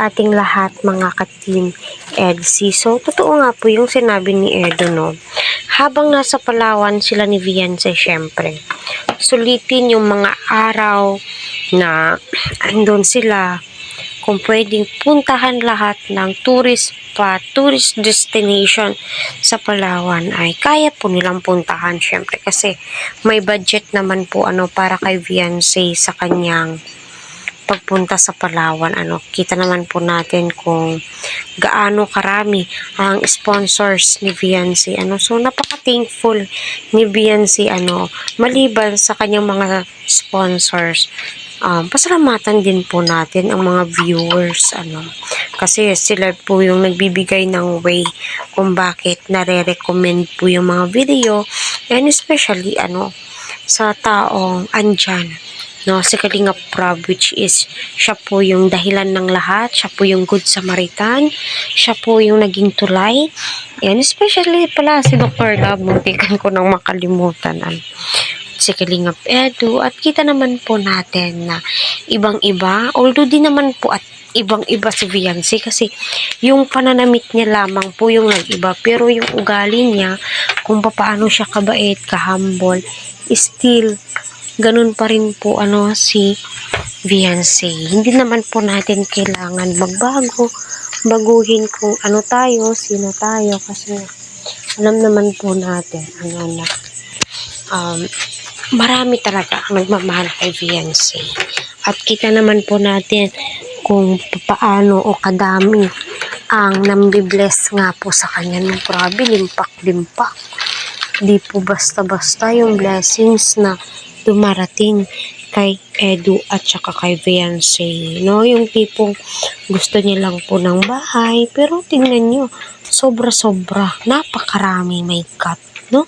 sa ating lahat mga ka-team EDSI. So, totoo nga po yung sinabi ni Edo, no? Habang nasa Palawan sila ni Viancy, syempre, sulitin yung mga araw na andun sila. Kung pwedeng puntahan lahat ng tourist destination sa Palawan ay kaya po nilang puntahan syempre kasi may budget naman po para kay Viancy sa kanyang pagpunta sa Palawan. Kita naman po natin kung gaano karami ang sponsors ni Viancy. So napaka-thankful ni Viancy maliban sa kanyang mga sponsors. Pasalamatan din po natin ang mga viewers kasi sila po yung nagbibigay ng way kung bakit nare-recommend po yung mga video, and especially sa taong andyan, no, si Kalingap Prab, which is siya po yung dahilan ng lahat, siya po yung Good Samaritan, siya po yung naging tulay, and especially pala si Dr. Love, muntikan ko nang makalimutan, si Kalingap Edu, at kita naman po natin na ibang-iba, although di naman po at ibang-iba si Viancy kasi yung pananamit niya lamang po yung nag-iba, pero yung ugali niya, kung paano siya kabait, kahambol, still ganun pa rin po si Viancy. Hindi naman po natin kailangan magbago, baguhin kung tayo, sino tayo, kasi alam naman po natin marami talaga ang nagmamahal kay Viancy. At kita naman po natin kung paano o kadami ang nambibless nga po sa kanya. Grabe, limpak-limpak. Di po basta-basta yung blessings na dumarating kay Edu at saka kay Viancy. No? Yung tipong gusto niya lang po ng bahay, pero tingnan nyo, sobra-sobra, napakarami, may cut, no?